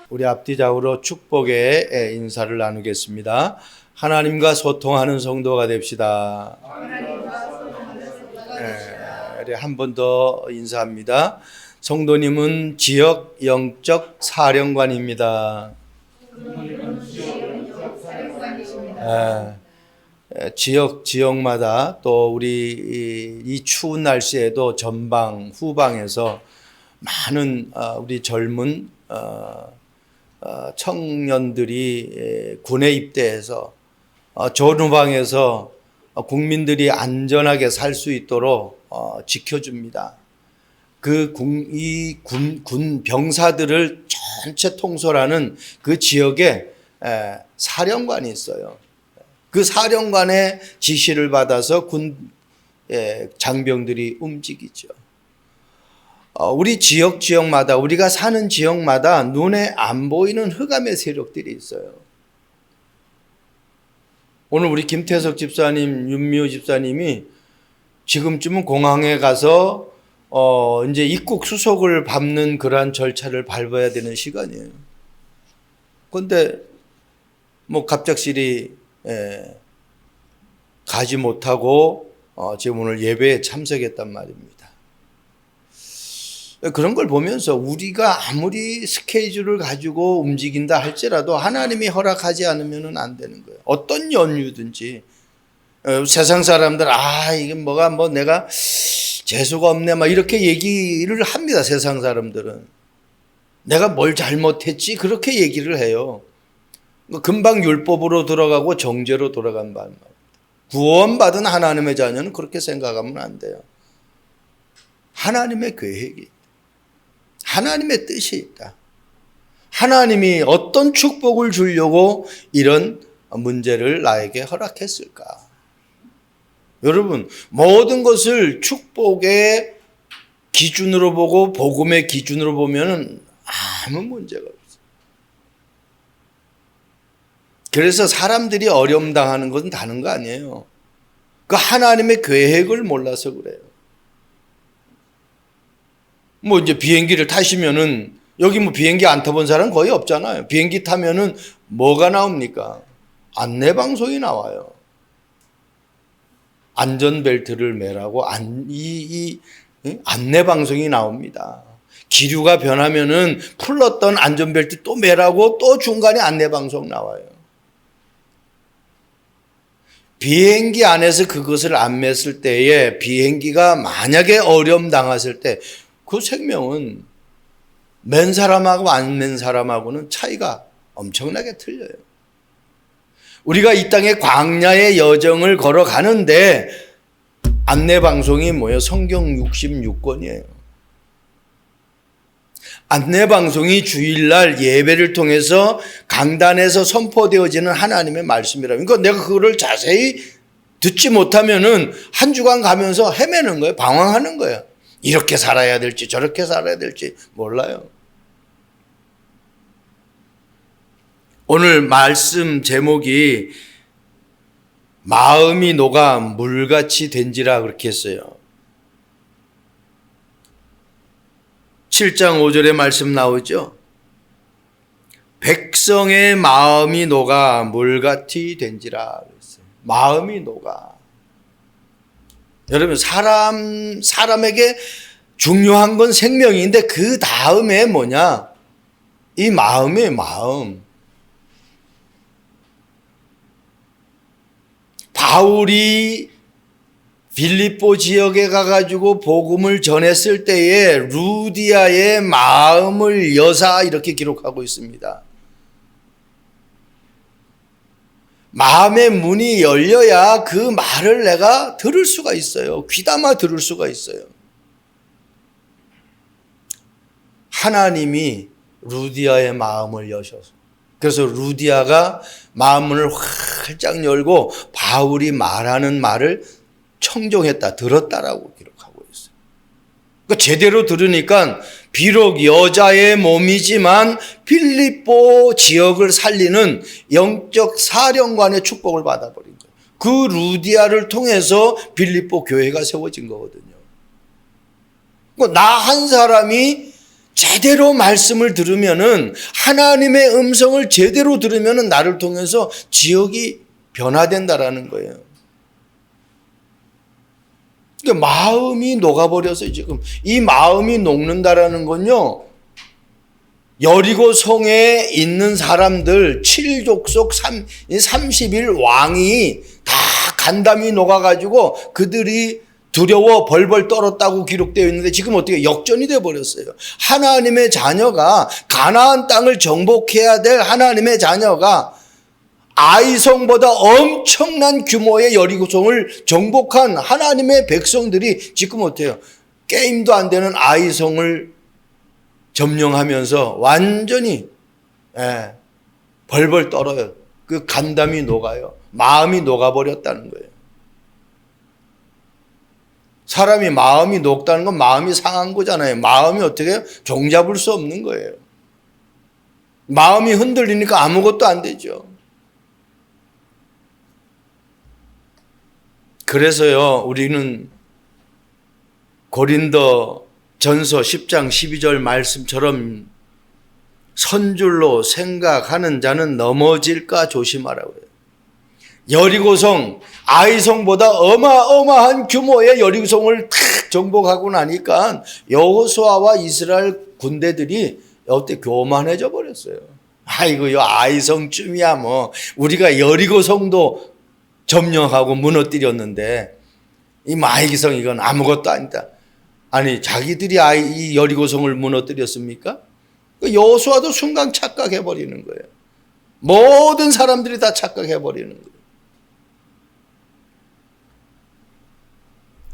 우리 앞뒤좌우로 축복의 인사를 나누겠습니다. 하나님과 소통하는 성도가 됩시다. 네, 한 번 더 인사합니다. 성도님은 지역 영적 사령관입니다. 지역마다 또 우리 이 추운 날씨에도 전방, 후방에서 많은 우리 젊은 청년들이 군에 입대해서 전후방에서 국민들이 안전하게 살 수 있도록 지켜줍니다. 이 군 병사들을 전체 통솔하는 그 지역에 사령관이 있어요. 그 사령관의 지시를 받아서 군 장병들이 움직이죠. 우리 지역마다, 우리가 사는 지역마다 눈에 안 보이는 흑암의 세력들이 있어요. 오늘 우리 김태석 집사님, 윤미호 집사님이 지금쯤은 공항에 가서 이제 입국 수속을 밟는 그러한 절차를 밟아야 되는 시간이에요. 그런데 갑작스레 가지 못하고 지금 오늘 예배에 참석했단 말입니다. 그런 걸 보면서 우리가 아무리 스케줄을 가지고 움직인다 할지라도 하나님이 허락하지 않으면 안 되는 거예요. 어떤 연유든지. 세상 사람들 이게 내가 재수가 없네 이렇게 얘기를 합니다. 세상 사람들은 내가 뭘 잘못했지 그렇게 얘기를 해요. 금방 율법으로 들어가고 정죄로 돌아간 말. 구원받은 하나님의 자녀는 그렇게 생각하면 안 돼요. 하나님의 계획이, 하나님의 뜻이 있다. 하나님이 어떤 축복을 주려고 이런 문제를 나에게 허락했을까? 여러분, 모든 것을 축복의 기준으로 보고 복음의 기준으로 보면 아무 문제가 없어요. 그래서 사람들이 어려움 당하는 것은 다른 거 아니에요. 그 하나님의 계획을 몰라서 그래요. 이제 비행기를 타시면은 여기 비행기 안 타본 사람 거의 없잖아요. 비행기 타면은 뭐가 나옵니까? 안내 방송이 나와요. 안전벨트를 매라고 안내 방송이 나옵니다. 기류가 변하면은 풀렀던 안전벨트 또 매라고 또 중간에 안내 방송 나와요. 비행기 안에서 그것을 안 맸을 때에 비행기가 만약에 어려움 당했을 때 그 생명은 맨 사람하고 안 맨 사람하고는 차이가 엄청나게 틀려요. 우리가 이 땅의 광야의 여정을 걸어가는데 안내방송이 뭐예요? 성경 66권이에요. 안내방송이 주일날 예배를 통해서 강단에서 선포되어지는 하나님의 말씀이라면, 그러니까 내가 그거를 자세히 듣지 못하면은 한 주간 가면서 헤매는 거예요. 방황하는 거예요. 이렇게 살아야 될지 저렇게 살아야 될지 몰라요. 오늘 말씀 제목이 마음이 녹아 물같이 된지라 그렇게 했어요. 7장 5절의 말씀 나오죠. 백성의 마음이 녹아 물같이 된지라 그랬어요. 마음이 녹아. 여러분, 사람에게 중요한 건 생명인데 그 다음에 뭐냐? 이 마음의 마음. 바울이 빌립보 지역에 가가지고 복음을 전했을 때에 루디아의 마음을 여사 이렇게 기록하고 있습니다. 마음의 문이 열려야 그 말을 내가 들을 수가 있어요. 귀담아 들을 수가 있어요. 하나님이 루디아의 마음을 여셔서, 그래서 루디아가 마음을 활짝 열고 바울이 말하는 말을 청종했다, 들었다라고 기록하고 있어요. 그러니까 제대로 들으니까 비록 여자의 몸이지만 빌립보 지역을 살리는 영적 사령관의 축복을 받아버린 거예요. 그 루디아를 통해서 빌립보 교회가 세워진 거거든요. 나 한 사람이 제대로 말씀을 들으면은, 하나님의 음성을 제대로 들으면은 나를 통해서 지역이 변화된다라는 거예요. 그러니까 마음이 녹아버려서 지금 이 마음이 녹는다라는 건요, 여리고 성에 있는 사람들 7족속 30일 왕이 다 간담이 녹아가지고 그들이 두려워 벌벌 떨었다고 기록되어 있는데, 지금 어떻게 역전이 되어 버렸어요. 하나님의 자녀가, 가나안 땅을 정복해야 될 하나님의 자녀가 아이성보다 엄청난 규모의 여리고성을 정복한 하나님의 백성들이 지금 어때요? 게임도 안 되는 아이성을 점령하면서 완전히 벌벌 떨어요. 그 간담이 녹아요. 마음이 녹아버렸다는 거예요. 사람이 마음이 녹다는 건 마음이 상한 거잖아요. 마음이 어떻게 해요? 종잡을 수 없는 거예요. 마음이 흔들리니까 아무것도 안 되죠. 그래서요, 우리는 고린도 전서 10장 12절 말씀처럼 선줄로 생각하는 자는 넘어질까 조심하라고요. 여리고성, 아이성보다 어마어마한 규모의 여리고성을 탁 정복하고 나니까 여호수아와 이스라엘 군대들이 어때 교만해져 버렸어요. 아이고요, 아이성쯤이야 뭐 우리가 여리고성도 점령하고 무너뜨렸는데 이 아이성 이건 아무것도 아니다. 아니 자기들이 이 여리고성을 무너뜨렸습니까? 여호수아도 순간 착각해 버리는 거예요. 모든 사람들이 다 착각해 버리는 거예요.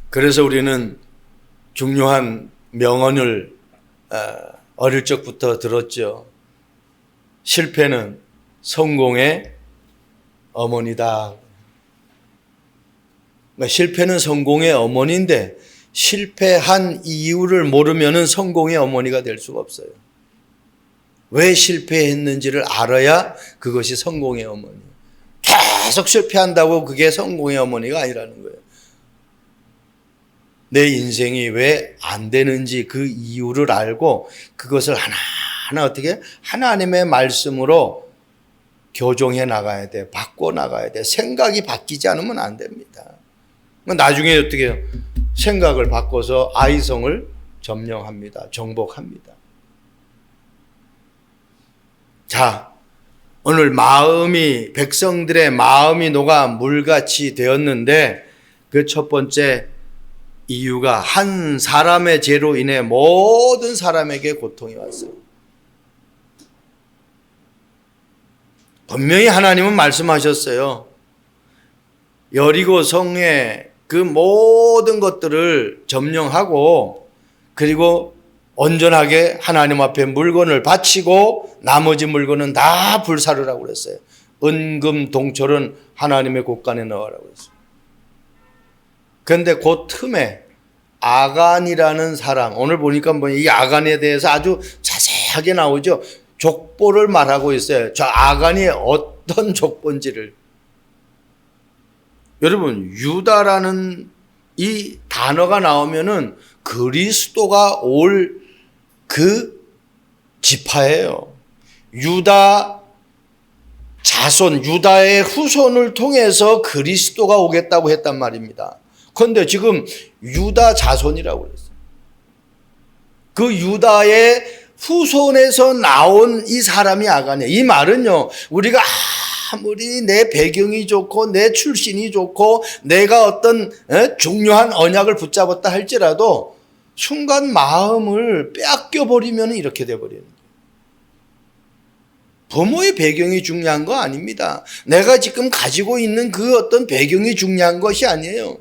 그래서 우리는 중요한 명언을 어릴 적부터 들었죠. 실패는 성공의 어머니다. 실패는 성공의 어머니인데 실패한 이유를 모르면 성공의 어머니가 될 수가 없어요. 왜 실패했는지를 알아야 그것이 성공의 어머니. 계속 실패한다고 그게 성공의 어머니가 아니라는 거예요. 내 인생이 왜 안 되는지 그 이유를 알고 그것을 하나하나 어떻게 하나님의 말씀으로 교정해 나가야 돼. 바꿔 나가야 돼. 생각이 바뀌지 않으면 안 됩니다. 나중에 어떻게 해요? 생각을 바꿔서 아이성을 점령합니다. 정복합니다. 자, 오늘 백성들의 마음이 녹아 물같이 되었는데 그 첫 번째 이유가 한 사람의 죄로 인해 모든 사람에게 고통이 왔어요. 분명히 하나님은 말씀하셨어요. 여리고 성의 그 모든 것들을 점령하고 그리고 온전하게 하나님 앞에 물건을 바치고 나머지 물건은 다 불사르라고 그랬어요. 은금 동철은 하나님의 곳간에 넣으라고 했어요. 그런데 그 틈에 아간이라는 사람, 오늘 보니까 이 아간에 대해서 아주 자세하게 나오죠. 족보를 말하고 있어요. 저 아간이 어떤 족보인지를. 여러분, 유다라는 이 단어가 나오면은 그리스도가 올 그 지파예요. 유다 자손, 유다의 후손을 통해서 그리스도가 오겠다고 했단 말입니다. 그런데 지금 유다 자손이라고 그랬어요. 그 유다의 후손에서 나온 이 사람이 아간이에요. 이 말은요, 우리가 아무리 내 배경이 좋고 내 출신이 좋고 내가 어떤 중요한 언약을 붙잡았다 할지라도 순간 마음을 빼앗겨 버리면 이렇게 돼버리는 거예요. 부모의 배경이 중요한 거 아닙니다. 내가 지금 가지고 있는 그 어떤 배경이 중요한 것이 아니에요.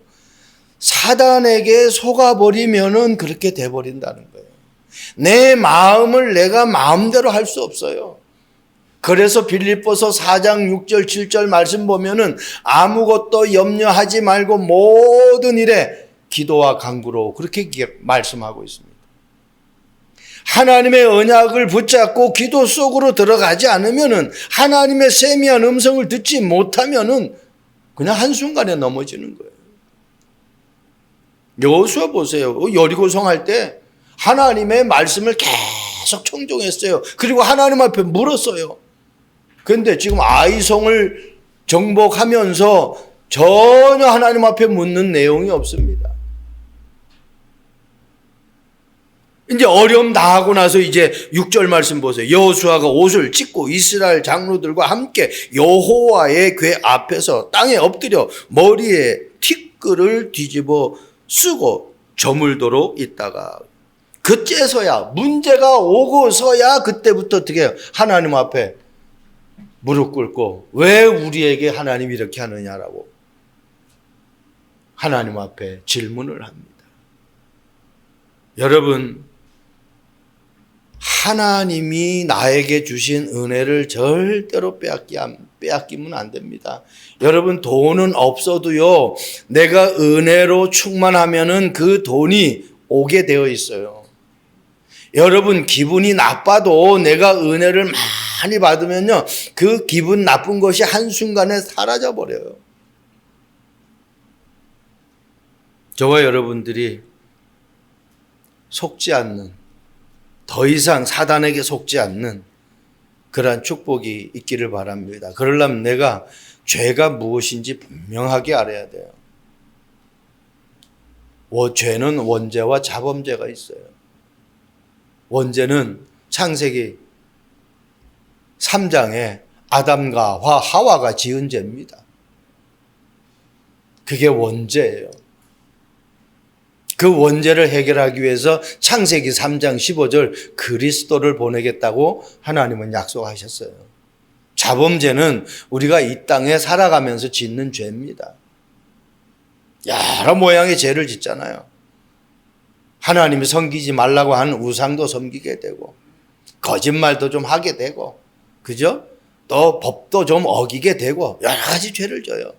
사단에게 속아버리면은 그렇게 돼버린다는 거예요. 내 마음을 내가 마음대로 할 수 없어요. 그래서 빌립보서 4장 6절 7절 말씀 보면은 아무것도 염려하지 말고 모든 일에 기도와 간구로 그렇게 말씀하고 있습니다. 하나님의 언약을 붙잡고 기도 속으로 들어가지 않으면은 하나님의 세미한 음성을 듣지 못하면은 그냥 한순간에 넘어지는 거예요. 여호수아 보세요. 여리고성 할 때 하나님의 말씀을 계속 청종했어요. 그리고 하나님 앞에 물었어요. 그런데 지금 아이성을 정복하면서 전혀 하나님 앞에 묻는 내용이 없습니다. 이제 어려움 다 하고 나서 이제 6절 말씀 보세요. 여호수아가 옷을 찢고 이스라엘 장로들과 함께 여호와의 궤 앞에서 땅에 엎드려 머리에 티끌을 뒤집어 쓰고 저물도록 있다가 그때서야 문제가 오고서야 그때부터 어떻게 해요? 하나님 앞에 무릎 꿇고 왜 우리에게 하나님이 이렇게 하느냐라고 하나님 앞에 질문을 합니다. 여러분, 하나님이 나에게 주신 은혜를 절대로 빼앗기면 안 됩니다. 여러분, 돈은 없어도요, 내가 은혜로 충만하면은 그 돈이 오게 되어 있어요. 여러분, 기분이 나빠도 내가 은혜를 많이 받으면요, 그 기분 나쁜 것이 한순간에 사라져 버려요. 저와 여러분들이 속지 않는, 더 이상 사단에게 속지 않는 그러한 축복이 있기를 바랍니다. 그러려면 내가 죄가 무엇인지 분명하게 알아야 돼요. 죄는 원죄와 자범죄가 있어요. 원죄는 창세기 3장에 아담과 하와가 지은 죄입니다. 그게 원죄예요. 그 원죄를 해결하기 위해서 창세기 3장 15절 그리스도를 보내겠다고 하나님은 약속하셨어요. 자범죄는 우리가 이 땅에 살아가면서 짓는 죄입니다. 여러 모양의 죄를 짓잖아요. 하나님이 섬기지 말라고 하는 우상도 섬기게 되고 거짓말도 좀 하게 되고 그죠? 또 법도 좀 어기게 되고 여러 가지 죄를 져요.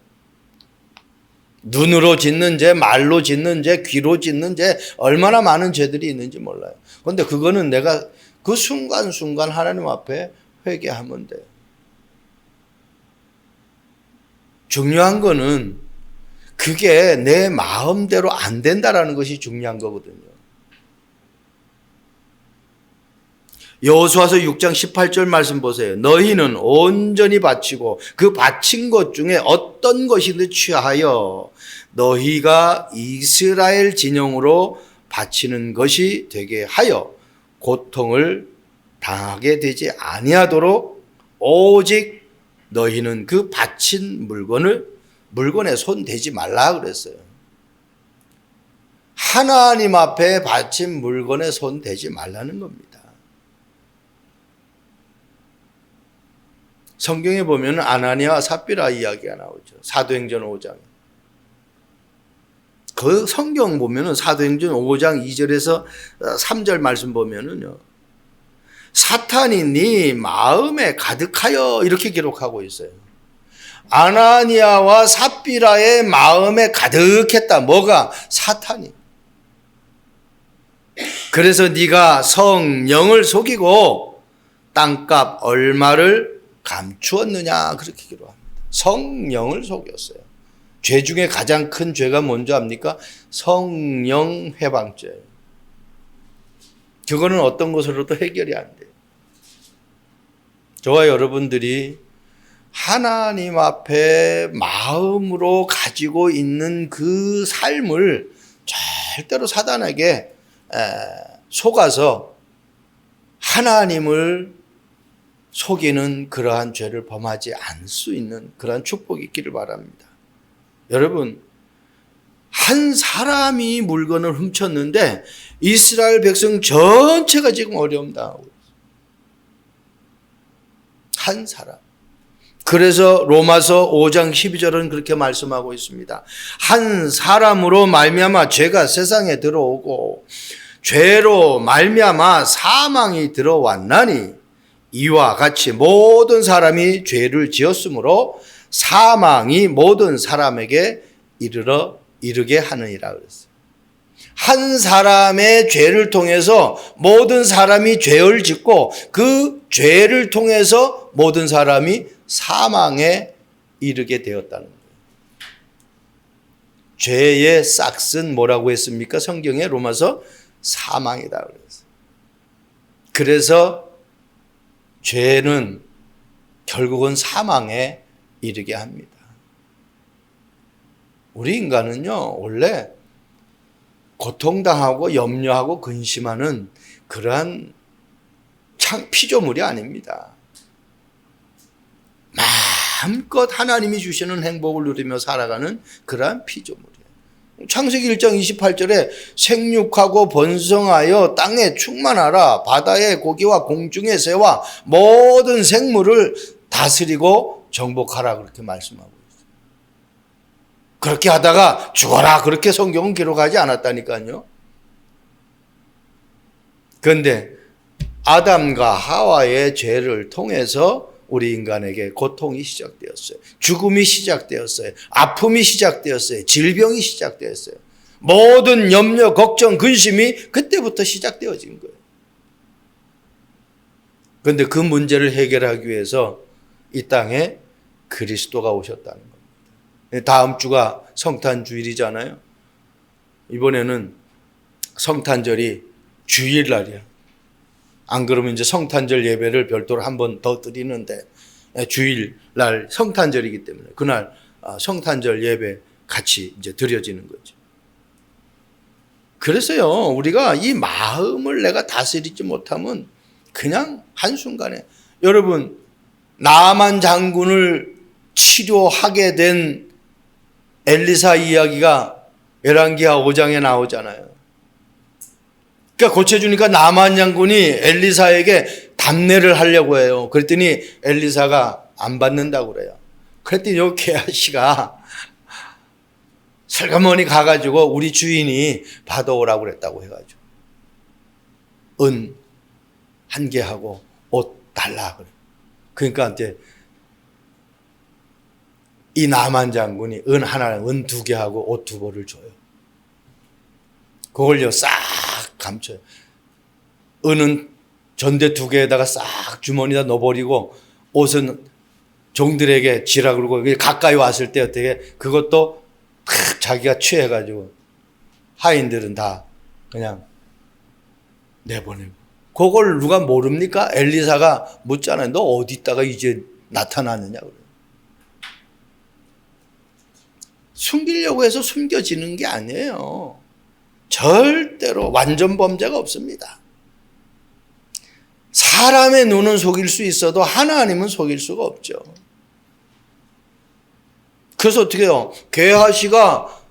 눈으로 짓는 죄, 말로 짓는 죄, 귀로 짓는 죄, 얼마나 많은 죄들이 있는지 몰라요. 그런데 그거는 내가 그 순간순간 하나님 앞에 회개하면 돼요. 중요한 거는 그게 내 마음대로 안 된다라는 것이 중요한 거거든요. 여호수아서 6장 18절 말씀 보세요. 너희는 온전히 바치고 그 바친 것 중에 어떤 것이든 취하여 너희가 이스라엘 진영으로 바치는 것이 되게 하여 고통을 당하게 되지 아니하도록 오직 너희는 그 바친 물건에 손 대지 말라 그랬어요. 하나님 앞에 바친 물건에 손 대지 말라는 겁니다. 성경에 보면 아나니아와 삽비라 이야기가 나오죠. 사도행전 5장. 그 성경 보면은 사도행전 5장 2절에서 3절 말씀 보면은요. 사탄이 네 마음에 가득하여 이렇게 기록하고 있어요. 아나니아와 삽비라의 마음에 가득했다. 뭐가? 사탄이. 그래서 네가 성령을 속이고 땅값 얼마를 감추었느냐 그렇게 기록합니다. 성령을 속였어요. 죄 중에 가장 큰 죄가 뭔지 압니까? 성령 회방죄예요. 그거는 어떤 것으로도 해결이 안 돼요. 저와 여러분들이 하나님 앞에 마음으로 가지고 있는 그 삶을 절대로 사단에게 속아서 하나님을 속이는 그러한 죄를 범하지 않을 수 있는 그러한 축복이 있기를 바랍니다. 여러분, 한 사람이 물건을 훔쳤는데 이스라엘 백성 전체가 지금 어려움 당하고 있어요. 한 사람. 그래서 로마서 5장 12절은 그렇게 말씀하고 있습니다. 한 사람으로 말미암아 죄가 세상에 들어오고 죄로 말미암아 사망이 들어왔나니 이와 같이 모든 사람이 죄를 지었으므로 사망이 모든 사람에게 이르게 하느니라 그랬어요. 한 사람의 죄를 통해서 모든 사람이 죄를 짓고 그 죄를 통해서 모든 사람이 사망에 이르게 되었다는 거예요. 죄의 싹은 뭐라고 했습니까? 성경에 로마서 사망이다 그랬어요. 그래서 죄는 결국은 사망에 이르게 합니다. 우리 인간은요, 원래 고통당하고 염려하고 근심하는 그러한 피조물이 아닙니다. 마음껏 하나님이 주시는 행복을 누리며 살아가는 그러한 피조물이에요. 창세기 1장 28절에 생육하고 번성하여 땅에 충만하라, 바다의 고기와 공중의 새와 모든 생물을 다스리고 정복하라, 그렇게 말씀하고 있어요. 그렇게 하다가 죽어라, 그렇게 성경은 기록하지 않았다니까요. 그런데 아담과 하와의 죄를 통해서 우리 인간에게 고통이 시작되었어요. 죽음이 시작되었어요. 아픔이 시작되었어요. 질병이 시작되었어요. 모든 염려, 걱정, 근심이 그때부터 시작되어진 거예요. 그런데 그 문제를 해결하기 위해서 이 땅에 그리스도가 오셨다는 겁니다. 다음 주가 성탄주일이잖아요. 이번에는 성탄절이 주일날이야. 안 그러면 이제 성탄절 예배를 별도로 한 번 더 드리는데, 주일날 성탄절이기 때문에 그날 성탄절 예배 같이 이제 드려지는 거죠. 그래서요, 우리가 이 마음을 내가 다스리지 못하면 그냥 한순간에, 여러분, 나만 장군을 치료하게 된 엘리사 이야기가 열왕기하 5장에 나오잖아요. 그러니까 고쳐주니까 나만 장군이 엘리사에게 답례를 하려고 해요. 그랬더니 엘리사가 안 받는다고 그래요. 그랬더니 요 게하시가 슬그머니 가가지고 우리 주인이 받아오라고 그랬다고 해가지고 은 1개하고 옷 달라 그래. 그러니까 이제 이 나만 장군이 은 1, 은 2개하고 옷 2벌을 줘요. 그걸요 싹 감춰요. 은은 전대 2개에다가 싹 주머니에다 넣어버리고, 옷은 종들에게 지라 그러고, 가까이 왔을 때 어떻게 그것도 탁 자기가 취해가지고 하인들은 다 그냥 내보내고. 그걸 누가 모릅니까? 엘리사가 묻잖아요. 너 어디 있다가 이제 나타났느냐 그래요. 숨기려고 해서 숨겨지는 게 아니에요. 절대로 완전 범죄가 없습니다. 사람의 눈은 속일 수 있어도 하나님은 속일 수가 없죠. 그래서 어떻게 해요? 게하시가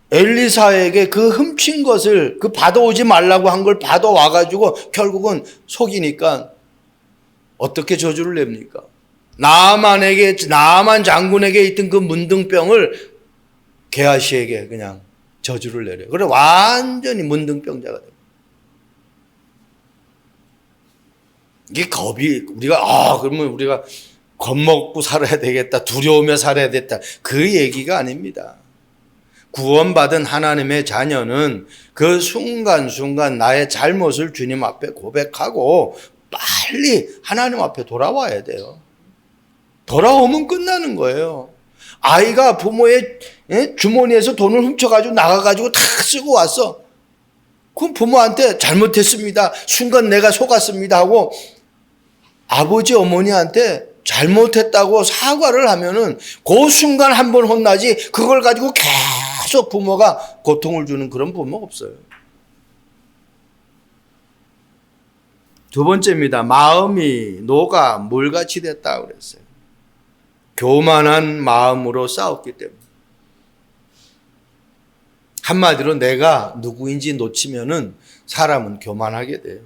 엘리사에게 그 훔친 것을, 그 받아오지 말라고 한 걸 받아와가지고 결국은 속이니까 어떻게 저주를 냅니까? 나만 장군에게 있던 그 문둥병을 게하시에게 그냥 저주를 내려요. 그래 완전히 문둥병자가 돼요. 이게 겁이, 그러면 우리가 겁먹고 살아야 되겠다, 두려우며 살아야 됐다, 그 얘기가 아닙니다. 구원받은 하나님의 자녀는 그 순간순간 나의 잘못을 주님 앞에 고백하고 빨리 하나님 앞에 돌아와야 돼요. 돌아오면 끝나는 거예요. 아이가 부모의 주머니에서 돈을 훔쳐가지고 나가가지고 다 쓰고 왔어. 그럼 부모한테 잘못했습니다, 순간 내가 속았습니다 하고 아버지 어머니한테 잘못했다고 사과를 하면은 그 순간 한 번 혼나지, 그걸 가지고 계속 부모가 고통을 주는 그런 부모가 없어요. 두 번째입니다. 마음이 녹아 물같이 됐다고 그랬어요. 교만한 마음으로 싸웠기 때문에. 한마디로 내가 누구인지 놓치면은 사람은 교만하게 돼요.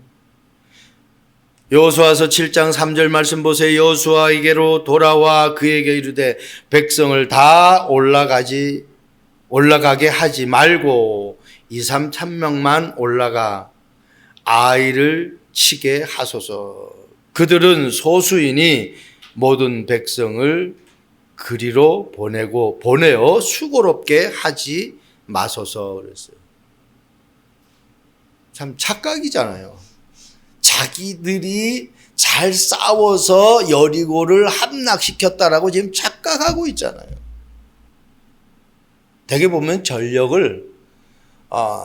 여호수아서 7장 3절 말씀 보세요. 여호수아에게로 돌아와 그에게 이르되 백성을 다 올라가게 하지 말고 2-3,000명만 올라가 아이를 치게 하소서. 그들은 소수이니 모든 백성을 그리로 보내어 수고롭게 하지 마소서 그랬어요. 참 착각이잖아요. 자기들이 잘 싸워서 여리고를 함락시켰다라고 지금 착각하고 있잖아요. 대개 보면 전력을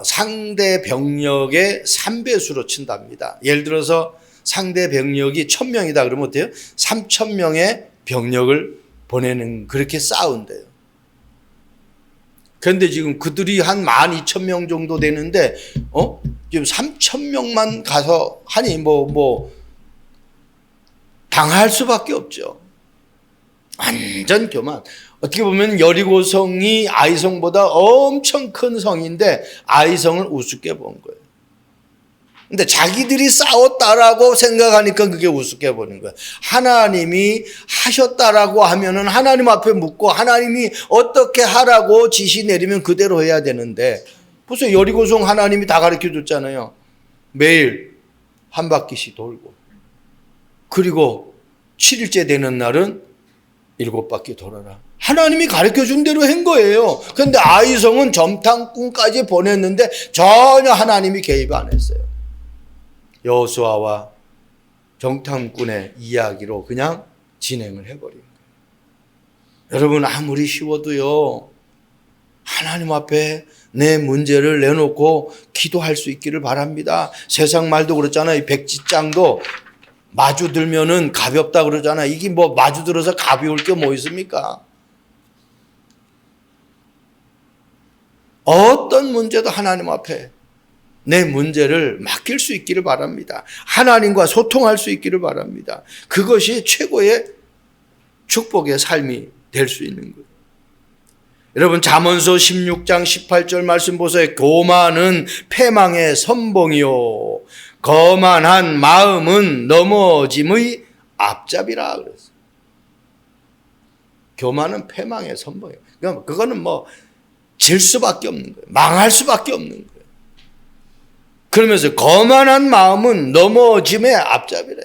상대 병력의 3배수로 친답니다. 예를 들어서 상대 병력이 1000명이다 그러면 어때요? 3000명의 병력을 보내는, 그렇게 싸운대요. 그런데 지금 그들이 한 12,000명 정도 되는데 지금 3,000명만 가서 하니 당할 수밖에 없죠. 완전 교만. 어떻게 보면 여리고성이 아이성보다 엄청 큰 성인데 아이성을 우습게 본 거예요. 근데 자기들이 싸웠다라고 생각하니까 그게 우습게 보는 거예요. 하나님이 하셨다라고 하면은 하나님 앞에 묻고 하나님이 어떻게 하라고 지시 내리면 그대로 해야 되는데, 벌써 여리고성 하나님이 다 가르쳐 줬잖아요. 매일 한 바퀴씩 돌고, 그리고 7일째 되는 날은 7바퀴 돌아라. 하나님이 가르쳐 준 대로 한 거예요. 그런데 아이성은 점탕꾼까지 보냈는데 전혀 하나님이 개입 안 했어요. 여호수아와 정탐꾼의 이야기로 그냥 진행을 해버린 거예요. 여러분, 아무리 쉬워도요, 하나님 앞에 내 문제를 내놓고 기도할 수 있기를 바랍니다. 세상 말도 그렇잖아요. 이 백지장도 마주 들면은 가볍다 그러잖아요. 이게 마주 들어서 가벼울 게 뭐 있습니까? 어떤 문제도 하나님 앞에 내 문제를 맡길 수 있기를 바랍니다. 하나님과 소통할 수 있기를 바랍니다. 그것이 최고의 축복의 삶이 될 수 있는 거예요. 여러분, 잠언서 16장 18절 말씀 보세요. 교만은 패망의 선봉이요, 거만한 마음은 넘어짐의 앞잡이라 그랬어요. 교만은 패망의 선봉이에요. 그거는 질 수밖에 없는 거예요. 망할 수밖에 없는 거예요. 그러면서 거만한 마음은 넘어짐의 앞잡이래.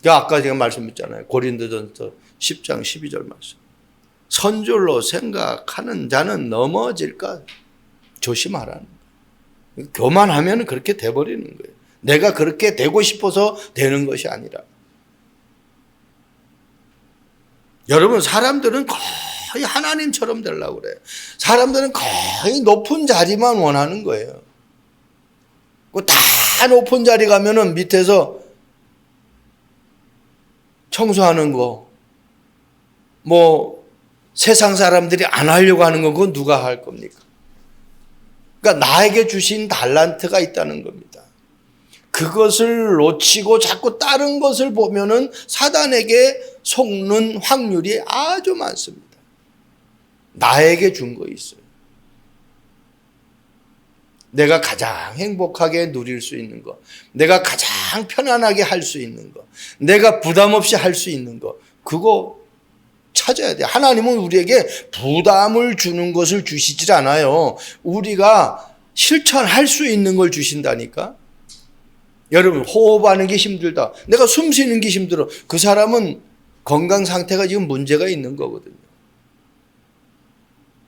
아까 제가 말씀했잖아요. 고린도전서 10장 12절 말씀. 선줄로 생각하는 자는 넘어질까 조심하라는 거예요. 교만하면 그렇게 돼버리는 거예요. 내가 그렇게 되고 싶어서 되는 것이 아니라. 여러분, 사람들은 거의 하나님처럼 되려고 그래요. 사람들은 거의 높은 자리만 원하는 거예요. 다 높은 자리 가면은 밑에서 청소하는 거, 세상 사람들이 안 하려고 하는 건 그건 누가 할 겁니까? 그러니까 나에게 주신 달란트가 있다는 겁니다. 그것을 놓치고 자꾸 다른 것을 보면은 사단에게 속는 확률이 아주 많습니다. 나에게 준 거 있어요. 내가 가장 행복하게 누릴 수 있는 거, 내가 가장 편안하게 할 수 있는 거, 내가 부담 없이 할 수 있는 거, 그거 찾아야 돼요. 하나님은 우리에게 부담을 주는 것을 주시질 않아요. 우리가 실천할 수 있는 걸 주신다니까. 여러분, 호흡하는 게 힘들다, 내가 숨 쉬는 게 힘들어, 그 사람은 건강 상태가 지금 문제가 있는 거거든요.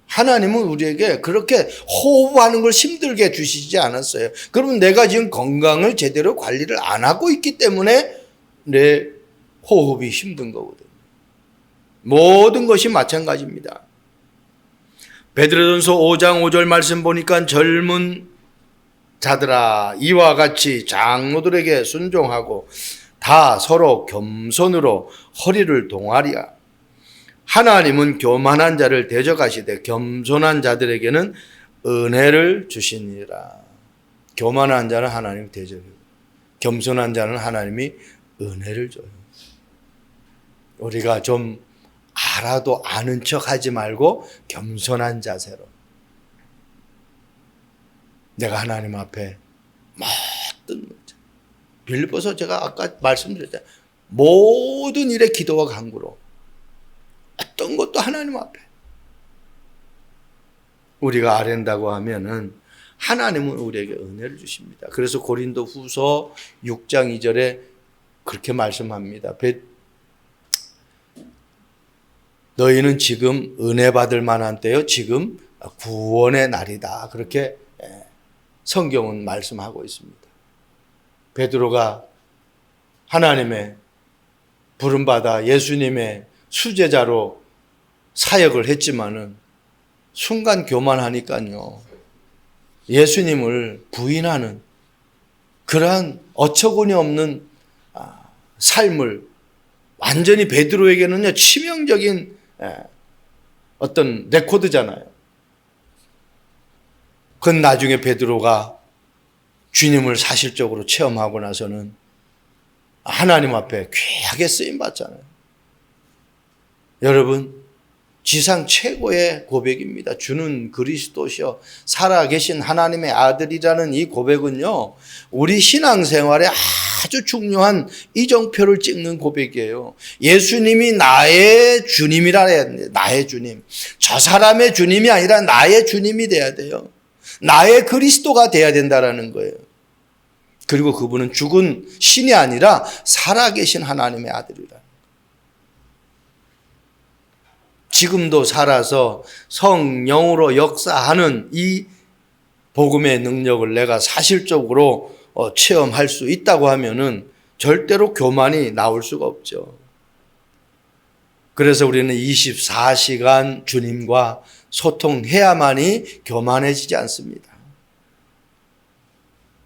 하나님은 우리에게 그렇게 호흡하는 걸 힘들게 주시지 않았어요. 그러면 내가 지금 건강을 제대로 관리를 안 하고 있기 때문에 내 호흡이 힘든 거거든요. 모든 것이 마찬가지입니다. 베드로전서 5장 5절 말씀 보니까 젊은 자들아, 이와 같이 장로들에게 순종하고 다 서로 겸손으로 허리를 동하리라. 하나님은 교만한 자를 대적하시되 겸손한 자들에게는 은혜를 주시니라. 교만한 자는 하나님 대적이고 겸손한 자는 하나님이 은혜를 줘요. 우리가 좀 알아도 아는 척 하지 말고 겸손한 자세로, 내가 하나님 앞에 모든 문제, 빌립보서 제가 아까 말씀드렸잖아요. 모든 일에 기도와 간구로, 어떤 것도 하나님 앞에 우리가 아랜다고 하면은 하나님은 우리에게 은혜를 주십니다. 그래서 고린도 후서 6장 2절에 그렇게 말씀합니다. 너희는 지금 은혜 받을 만한 때요, 지금 구원의 날이다, 그렇게 성경은 말씀하고 있습니다. 베드로가 하나님의 부름받아 예수님의 수제자로 사역을 했지만은 순간 교만하니까요, 예수님을 부인하는 그러한 어처구니 없는 삶을 완전히 베드로에게는요 치명적인 어떤 레코드잖아요. 그건 나중에 베드로가 주님을 사실적으로 체험하고 나서는 하나님 앞에 귀하게 쓰임 받잖아요. 여러분, 지상 최고의 고백입니다. 주는 그리스도시요 살아계신 하나님의 아들이라는 이 고백은요, 우리 신앙생활에 아주 중요한 이정표를 찍는 고백이에요. 예수님이 나의 주님이라 해야 돼요. 나의 주님. 저 사람의 주님이 아니라 나의 주님이 돼야 돼요. 나의 그리스도가 돼야 된다라는 거예요. 그리고 그분은 죽은 신이 아니라 살아계신 하나님의 아들이라. 지금도 살아서 성령으로 역사하는 이 복음의 능력을 내가 사실적으로 체험할 수 있다고 하면은 절대로 교만이 나올 수가 없죠. 그래서 우리는 24시간 주님과 소통해야만이 교만해지지 않습니다.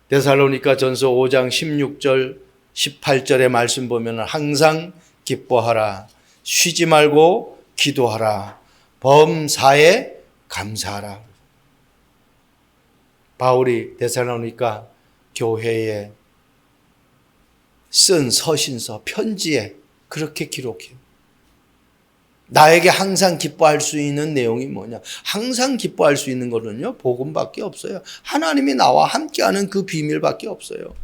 데살로니가 전서 5장 16절 18절의 말씀 보면 항상 기뻐하라, 쉬지 말고 기도하라, 범사에 감사하라. 바울이 데살로니가 교회에 쓴 서신서 편지에 그렇게 기록해요. 나에게 항상 기뻐할 수 있는 내용이 뭐냐? 항상 기뻐할 수 있는 것은요 복음밖에 없어요. 하나님이 나와 함께하는 그 비밀밖에 없어요.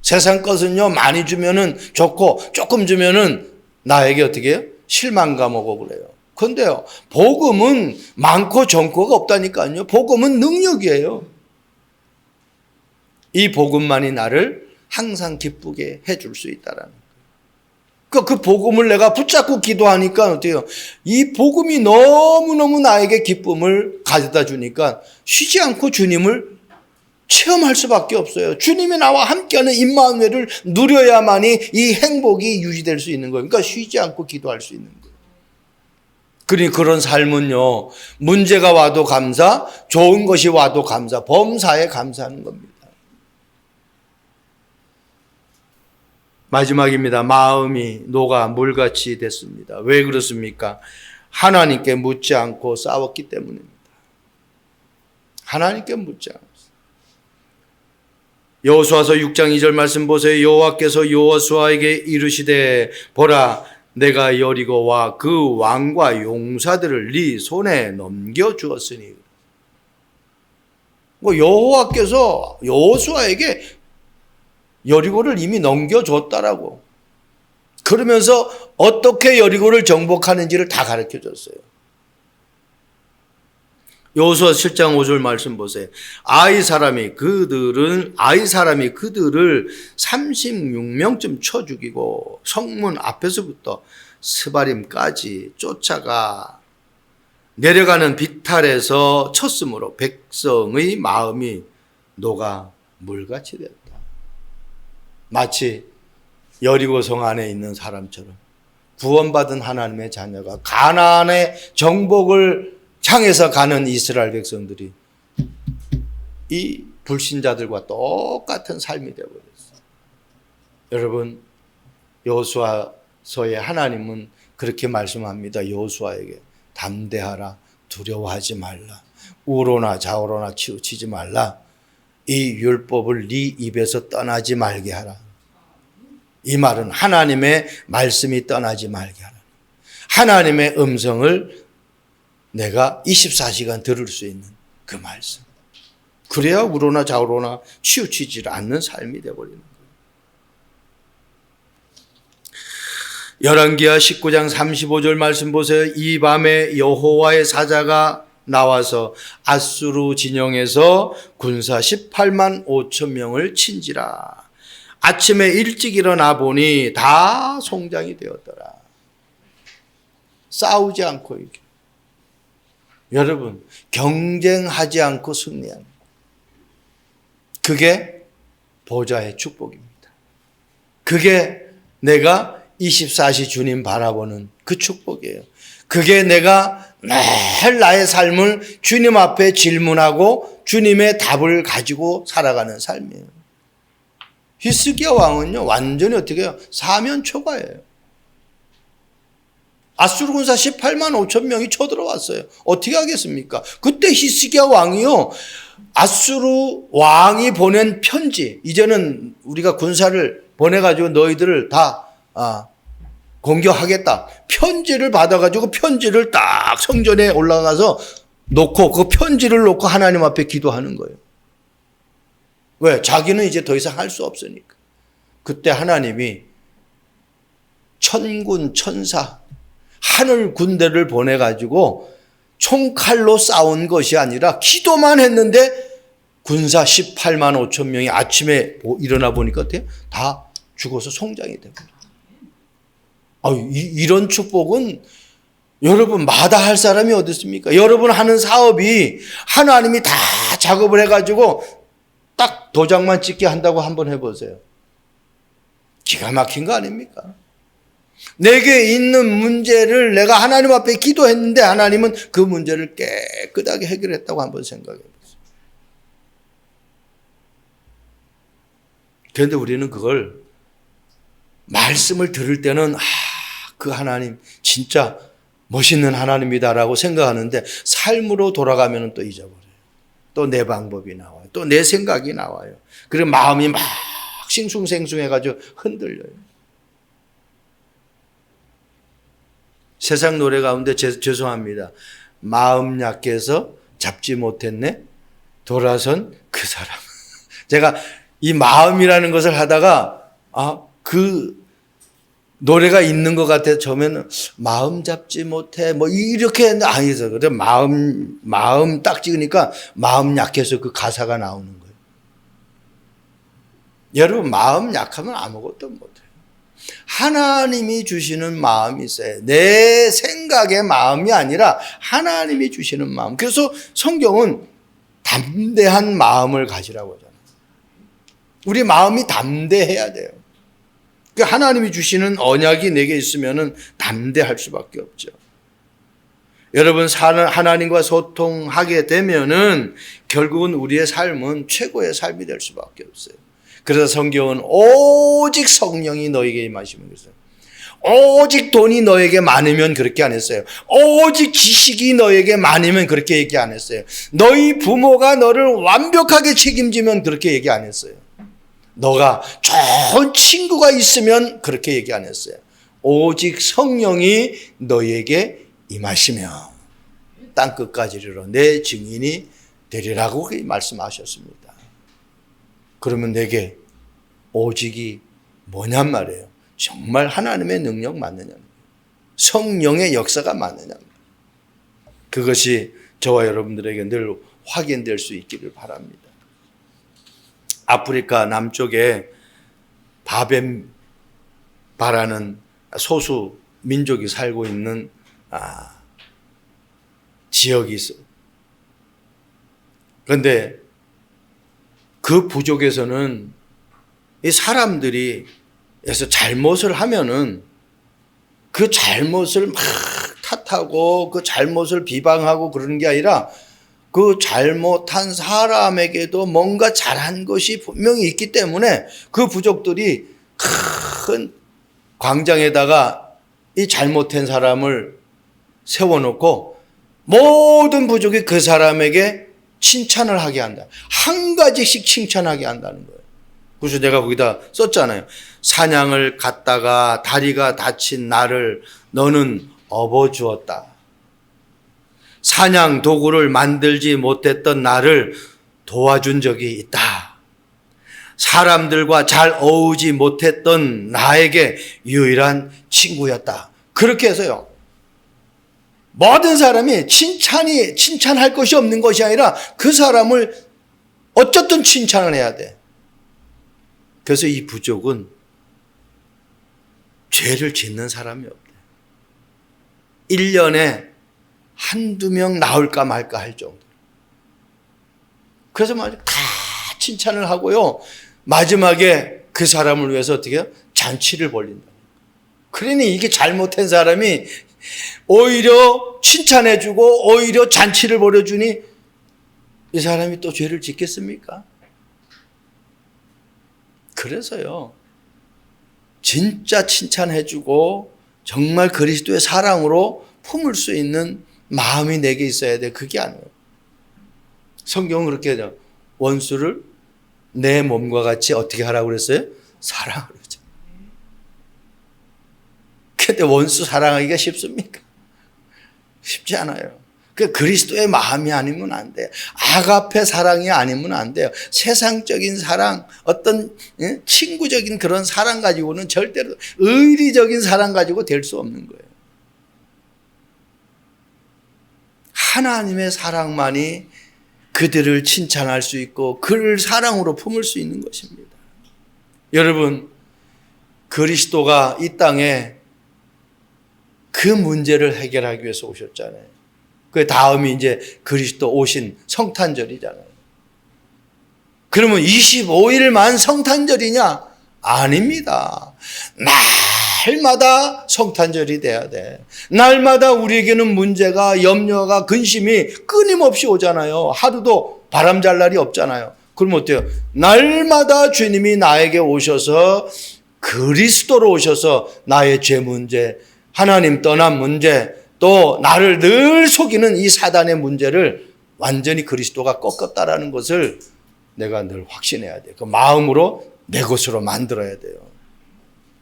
세상 것은요 많이 주면은 좋고 조금 주면은 나에게 어떻게 해요? 실망감 오고 그래요. 그런데요 복음은 많고 적고가 없다니까요. 복음은 능력이에요. 이 복음만이 나를 항상 기쁘게 해줄 수 있다라는 거예요. 그 복음을 내가 붙잡고 기도하니까 어때요? 이 복음이 너무너무 나에게 기쁨을 가져다 주니까 쉬지 않고 주님을 체험할 수밖에 없어요. 주님이 나와 함께하는 임마누엘을 누려야만이 이 행복이 유지될 수 있는 거예요. 그러니까 쉬지 않고 기도할 수 있는 거예요. 그러니 그런 삶은요, 문제가 와도 감사, 좋은 것이 와도 감사, 범사에 감사하는 겁니다. 마지막입니다. 마음이 녹아 물같이 됐습니다. 왜 그렇습니까? 하나님께 묻지 않고 싸웠기 때문입니다. 하나님께 묻지 않았어요. 여호수아서 6장 2절 말씀 보세요. 여호와께서 여호수아에게 이르시되 보라 내가 여리고와 그 왕과 용사들을 네 손에 넘겨주었으니. 여호와께서 여호수아에게 여리고를 이미 넘겨줬다라고. 그러면서 어떻게 여리고를 정복하는지를 다 가르쳐줬어요. 여호수아 7장 5절 말씀 보세요. 아이 사람이 그들을 36명쯤 쳐 죽이고 성문 앞에서부터 스바림까지 쫓아가 내려가는 비탈에서 쳤으므로 백성의 마음이 녹아 물같이 됐다. 마치 여리고성 안에 있는 사람처럼 구원받은 하나님의 자녀가 가나안의 정복을 향해서 가는 이스라엘 백성들이 이 불신자들과 똑같은 삶이 되어버렸어요. 여러분, 여호수아서의 하나님은 그렇게 말씀합니다. 여호수아에게 담대하라, 두려워하지 말라, 우로나 좌우로나 치우치지 말라. 이 율법을 네 입에서 떠나지 말게 하라. 이 말은 하나님의 말씀이 떠나지 말게 하라. 하나님의 음성을 내가 24시간 들을 수 있는 그 말씀. 그래야 우로나 좌우로나 치우치지 않는 삶이 되어버리는 거예요. 열왕기하 19장 35절 말씀 보세요. 이 밤에 여호와의 사자가 나와서 아수르 진영에서 군사 18만 5천 명을 친지라. 아침에 일찍 일어나 보니 다 송장이 되었더라. 싸우지 않고 이게. 여러분, 경쟁하지 않고 승리하는 것. 그게 보좌의 축복입니다. 그게 내가 24시 주님 바라보는 그 축복이에요. 그게 내가 매일 나의 삶을 주님 앞에 질문하고 주님의 답을 가지고 살아가는 삶이에요. 히스기야 왕은요, 완전히 어떻게 해요? 사면 초과예요. 아수르 군사 18만 5천 명이 쳐들어왔어요. 어떻게 하겠습니까? 그때 히스기야 왕이요, 아수르 왕이 보낸 편지, 이제는 우리가 군사를 보내가지고 너희들을 다 공격하겠다. 편지를 받아가지고 편지를 딱 성전에 올라가서 놓고 그 편지를 놓고 하나님 앞에 기도하는 거예요. 왜? 자기는 이제 더 이상 할 수 없으니까. 그때 하나님이 천군 천사 하늘 군대를 보내가지고 총칼로 싸운 것이 아니라 기도만 했는데 군사 18만 5천 명이 아침에 일어나 보니까 어때요? 다 죽어서 송장이 됩니다. 이런 축복은 여러분 마다할 사람이 어디 있습니까? 여러분 하는 사업이 하나님이 다 작업을 해가지고 딱 도장만 찍게 한다고 한번 해보세요. 기가 막힌 거 아닙니까? 내게 있는 문제를 내가 하나님 앞에 기도했는데 하나님은 그 문제를 깨끗하게 해결했다고 한번 생각해 보세요. 그런데 우리는 그걸 말씀을 들을 때는 그 하나님 진짜 멋있는 하나님이다라고 생각하는데 삶으로 돌아가면 또 잊어버려요. 또 내 방법이 나와요. 또 내 생각이 나와요. 그리고 마음이 막 싱숭생숭해가지고 흔들려요. 세상 노래 가운데 죄송합니다. 마음 약해서 잡지 못했네. 돌아선 그 사람. 제가 이 마음이라는 것을 하다가 그 노래가 있는 것 같아서 처음에는 마음 잡지 못해 뭐 이렇게 했는데 아니죠. 그래 마음 딱 찍으니까 마음 약해서 그 가사가 나오는 거예요. 여러분 마음 약하면 아무것도 못해요. 하나님이 주시는 마음이 있어요. 내 생각의 마음이 아니라 하나님이 주시는 마음. 그래서 성경은 담대한 마음을 가지라고 하잖아요. 우리 마음이 담대해야 돼요. 하나님이 주시는 언약이 내게 있으면 담대할 수밖에 없죠. 여러분 하나님과 소통하게 되면은 결국은 우리의 삶은 최고의 삶이 될 수밖에 없어요. 그래서 성경은 오직 성령이 너에게 임하시면 그랬어요. 오직 돈이 너에게 많으면 그렇게 안 했어요. 오직 지식이 너에게 많으면 그렇게 얘기 안 했어요. 너희 부모가 너를 완벽하게 책임지면 그렇게 얘기 안 했어요. 너가 좋은 친구가 있으면 그렇게 얘기 안 했어요. 오직 성령이 너에게 임하시며 땅끝까지 이르러 내 증인이 되리라고 말씀하셨습니다. 그러면 내게 오직이 뭐냔 말이에요. 정말 하나님의 능력 맞느냐, 성령의 역사가 맞느냐, 그것이 저와 여러분들에게 늘 확인될 수 있기를 바랍니다. 아프리카 남쪽에 바벤바라는 소수 민족이 살고 있는 지역이 있어요. 그런데 그 부족에서는 이 사람들이 그래서 잘못을 하면은 그 잘못을 막 탓하고 그 잘못을 비방하고 그러는 게 아니라 그 잘못한 사람에게도 뭔가 잘한 것이 분명히 있기 때문에 그 부족들이 큰 광장에다가 이 잘못한 사람을 세워놓고 모든 부족이 그 사람에게 칭찬을 하게 한다. 한 가지씩 칭찬하게 한다는 거예요. 그래서 내가 거기다 썼잖아요. 사냥을 갔다가 다리가 다친 나를 너는 업어주었다. 사냥 도구를 만들지 못했던 나를 도와준 적이 있다. 사람들과 잘 어우지 못했던 나에게 유일한 친구였다. 그렇게 해서요. 모든 사람이 칭찬할 것이 없는 것이 아니라 그 사람을 어쨌든 칭찬을 해야 돼. 그래서 이 부족은 죄를 짓는 사람이 없대. 1년에 한두 명 나올까 말까 할 정도. 그래서 다 칭찬을 하고요. 마지막에 그 사람을 위해서 어떻게 해요? 잔치를 벌린다. 그러니 이게 잘못한 사람이 오히려 칭찬해주고 오히려 잔치를 벌여주니 이 사람이 또 죄를 짓겠습니까? 그래서요, 진짜 칭찬해주고 정말 그리스도의 사랑으로 품을 수 있는 마음이 내게 있어야 돼. 그게 아니에요. 성경은 그렇게 해요. 원수를 내 몸과 같이 어떻게 하라고 그랬어요? 사랑하라 그러죠. 근데 원수 사랑하기가 쉽습니까? 쉽지 않아요. 그 그리스도의 마음이 아니면 안 돼요. 아가페 사랑이 아니면 안 돼요. 세상적인 사랑, 어떤 친구적인 그런 사랑 가지고는 절대로 의리적인 사랑 가지고 될 수 없는 거예요. 하나님의 사랑만이 그들을 칭찬할 수 있고 그를 사랑으로 품을 수 있는 것입니다. 여러분, 그리스도가 이 땅에 그 문제를 해결하기 위해서 오셨잖아요. 그 다음이 이제 그리스도 오신 성탄절이잖아요. 그러면 25일만 성탄절이냐? 아닙니다. 날마다 성탄절이 돼야 돼. 날마다 우리에게는 문제가, 염려가, 근심이 끊임없이 오잖아요. 하루도 바람 잘 날이 없잖아요. 그럼 어때요? 날마다 주님이 나에게 오셔서 그리스도로 오셔서 나의 죄 문제, 하나님 떠난 문제, 또 나를 늘 속이는 이 사단의 문제를 완전히 그리스도가 꺾었다라는 것을 내가 늘 확신해야 돼요. 그 마음으로 내 것으로 만들어야 돼요.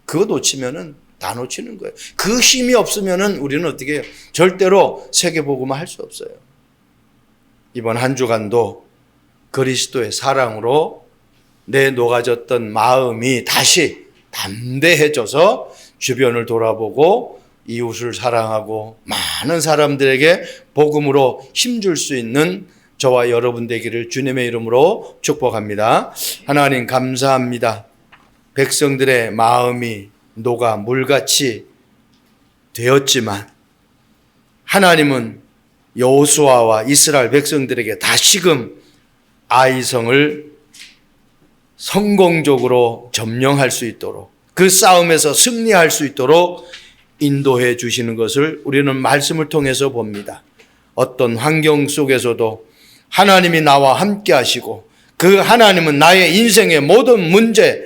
그거 놓치면은 다 놓치는 거예요. 그 힘이 없으면은 우리는 어떻게 해요? 절대로 세계복음을 할 수 없어요. 이번 한 주간도 그리스도의 사랑으로 내 녹아졌던 마음이 다시 담대해져서 주변을 돌아보고 이웃을 사랑하고 많은 사람들에게 복음으로 힘줄 수 있는 저와 여러분 되기를 주님의 이름으로 축복합니다. 하나님 감사합니다. 백성들의 마음이 녹아 물같이 되었지만 하나님은 여호수아와 이스라엘 백성들에게 다시금 아이성을 성공적으로 점령할 수 있도록 그 싸움에서 승리할 수 있도록 인도해 주시는 것을 우리는 말씀을 통해서 봅니다. 어떤 환경 속에서도 하나님이 나와 함께 하시고 그 하나님은 나의 인생의 모든 문제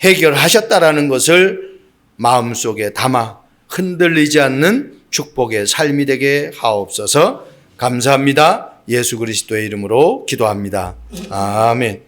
해결하셨다라는 것을 마음속에 담아 흔들리지 않는 축복의 삶이 되게 하옵소서. 감사합니다. 예수 그리스도의 이름으로 기도합니다. 아멘.